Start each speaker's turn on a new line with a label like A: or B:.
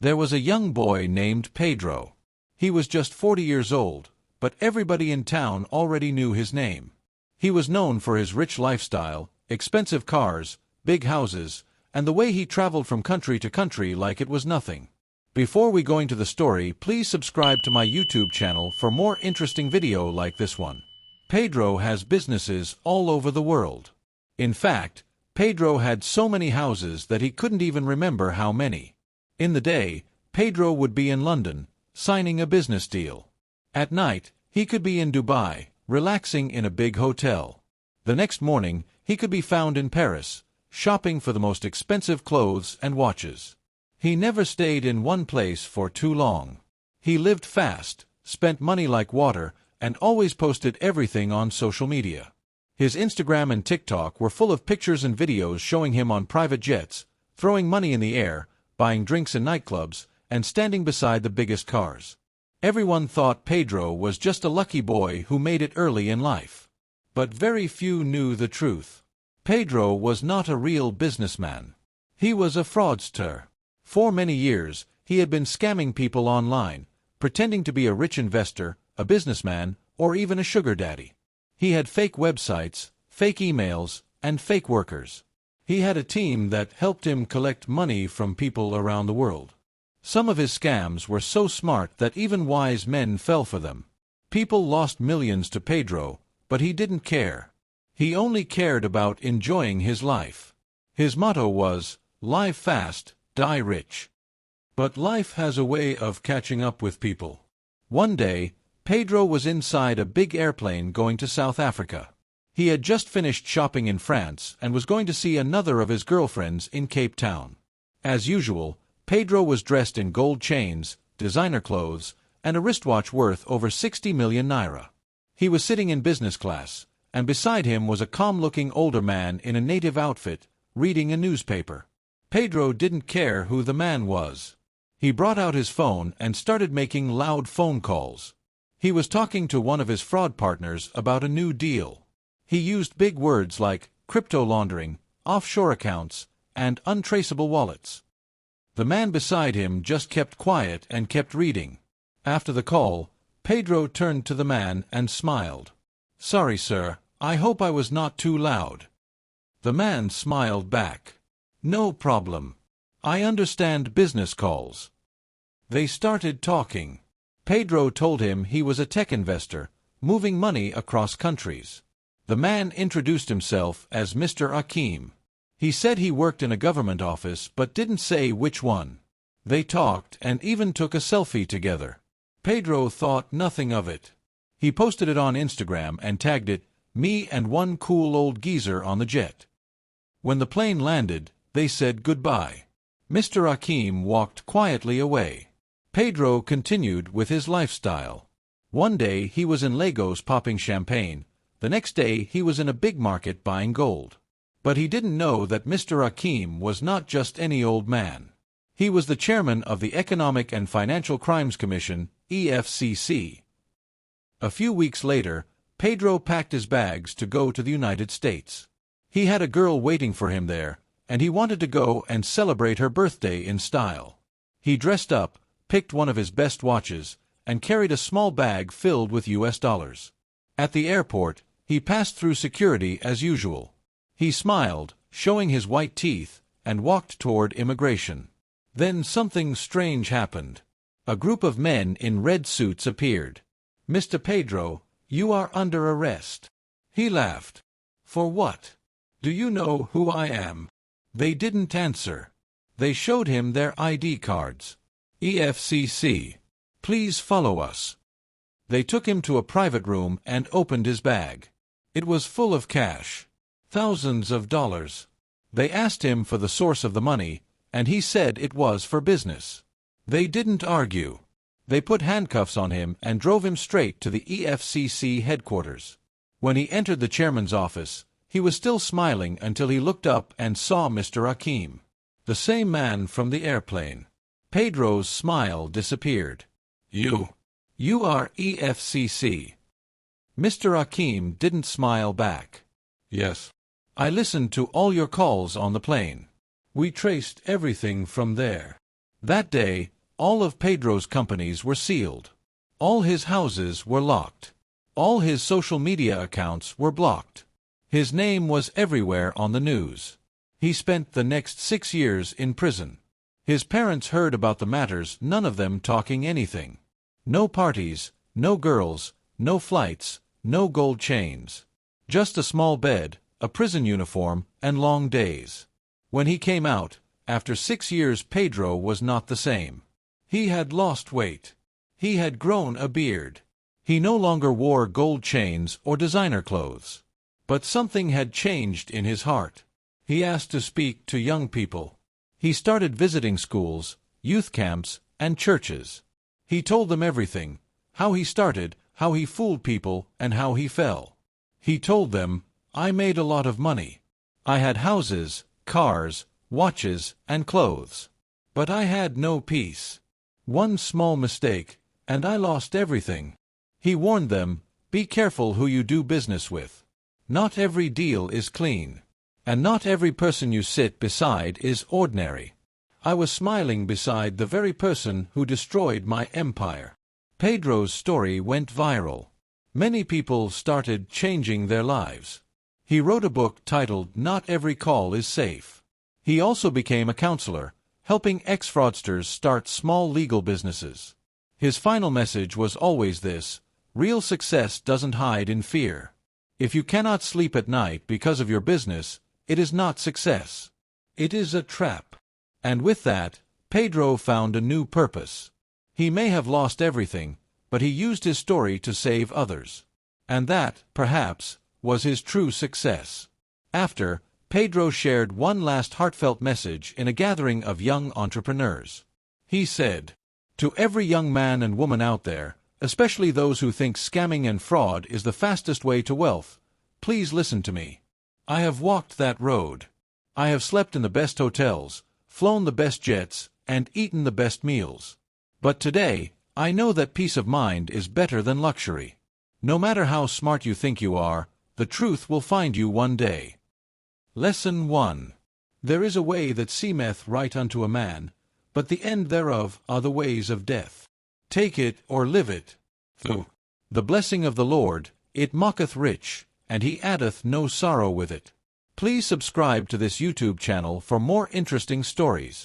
A: There was a young boy named Pedro. He was just 40 years old, but everybody in town already knew his name. He was known for his rich lifestyle, expensive cars, big houses, and the way he traveled from country to country like it was nothing. Before we go into the story, please subscribe to my YouTube channel for more interesting video like this one. Pedro has businesses all over the world. In fact, Pedro had so many houses that he couldn't even remember how many. In the day, Pedro would be in London, signing a business deal. At night, he could be in Dubai, relaxing in a big hotel. The next morning, he could be found in Paris, shopping for the most expensive clothes and watches. He never stayed in one place for too long. He lived fast, spent money like water, and always posted everything on social media. His Instagram and TikTok were full of pictures and videos showing him on private jets, throwing money in the air, buying drinks in nightclubs, and standing beside the biggest cars. Everyone thought Pedro was just a lucky boy who made it early in life. But very few knew the truth. Pedro was not a real businessman. He was a fraudster. For many years, he had been scamming people online, pretending to be a rich investor, a businessman, or even a sugar daddy. He had fake websites, fake emails, and fake workers. He had a team that helped him collect money from people around the world. Some of his scams were so smart that even wise men fell for them. People lost millions to Pedro, but he didn't care. He only cared about enjoying his life. His motto was, "Live fast, die rich." But life has a way of catching up with people. One day, Pedro was inside a big airplane going to South Africa. He had just finished shopping in France and was going to see another of his girlfriends in Cape Town. As usual, Pedro was dressed in gold chains, designer clothes, and a wristwatch worth over 60 million naira. He was sitting in business class, and beside him was a calm-looking older man in a native outfit, reading a newspaper. Pedro didn't care who the man was. He brought out his phone and started making loud phone calls. He was talking to one of his fraud partners about a new deal. He used big words like crypto laundering, offshore accounts, and untraceable wallets. The man beside him just kept quiet and kept reading. After the call, Pedro turned to the man and smiled. "Sorry, sir, I hope I was not too loud." The man smiled back. "No problem. I understand business calls." They started talking. Pedro told him he was a tech investor, moving money across countries. The man introduced himself as Mr. Akeem. He said he worked in a government office but didn't say which one. They talked and even took a selfie together. Pedro thought nothing of it. He posted it on Instagram and tagged it, "Me and one cool old geezer on the jet." When the plane landed, they said goodbye. Mr. Akeem walked quietly away. Pedro continued with his lifestyle. One day he was in Lagos popping champagne. The next day he was in a big market buying gold. But he didn't know that Mr. Akeem was not just any old man. He was the chairman of the Economic and Financial Crimes Commission, EFCC. A few weeks later, Pedro packed his bags to go to the United States. He had a girl waiting for him there, and he wanted to go and celebrate her birthday in style. He dressed up, picked one of his best watches, and carried a small bag filled with US dollars. At the airport, he passed through security as usual. He smiled, showing his white teeth, and walked toward immigration. Then something strange happened. A group of men in red suits appeared. "Mr. Pedro, you are under arrest." He laughed. "For what? Do you know who I am?" They didn't answer. They showed him their ID cards. "EFCC. Please follow us." They took him to a private room and opened his bag. It was full of cash. Thousands of dollars. They asked him for the source of the money, and he said it was for business. They didn't argue. They put handcuffs on him and drove him straight to the EFCC headquarters. When he entered the chairman's office, he was still smiling until he looked up and saw Mr. Akeem, the same man from the airplane. Pedro's smile disappeared. You are EFCC." Mr. Akeem didn't smile back. "Yes. I listened to all your calls on the plane. We traced everything from there." That day, All of Pedro's companies were sealed. All his houses were locked. All his social media accounts were blocked. His name was everywhere on the news. He spent the next 6 years in prison. His parents heard about the matters, none of them talking anything. No parties, no girls, no flights, no gold chains. Just a small bed, a prison uniform, and long days. When he came out, after 6 years, Pedro was not the same. He had lost weight. He had grown a beard. He no longer wore gold chains or designer clothes. But something had changed in his heart. He asked to speak to young people. He started visiting schools, youth camps, and churches. He told them everything, how he started, how he fooled people, and how he fell. He told them, "I made a lot of money. I had houses, cars, watches, and clothes. But I had no peace. One small mistake, and I lost everything." He warned them, "Be careful who you do business with. Not every deal is clean. And not every person you sit beside is ordinary." I was smiling beside the very person who destroyed my empire. Pedro's story went viral. Many people started changing their lives. He wrote a book titled "Not Every Call is Safe." He also became a counselor, helping ex-fraudsters start small legal businesses. His final message was always this: real success doesn't hide in fear. If you cannot sleep at night because of your business, it is not success. It is a trap. And with that, Pedro found a new purpose. He may have lost everything, but he used his story to save others. And that, perhaps, was his true success. After, Pedro shared one last heartfelt message in a gathering of young entrepreneurs. He said, "To every young man and woman out there, especially those who think scamming and fraud is the fastest way to wealth, please listen to me. I have walked that road. I have slept in the best hotels, flown the best jets, and eaten the best meals. But today, I know that peace of mind is better than luxury. No matter how smart you think you are, the truth will find you one day." Lesson 1. There is a way that seemeth right unto a man, but the end thereof are the ways of death. Take it or live it. The blessing of the Lord, it maketh rich, and he addeth no sorrow with it. Please subscribe to this YouTube channel for more interesting stories.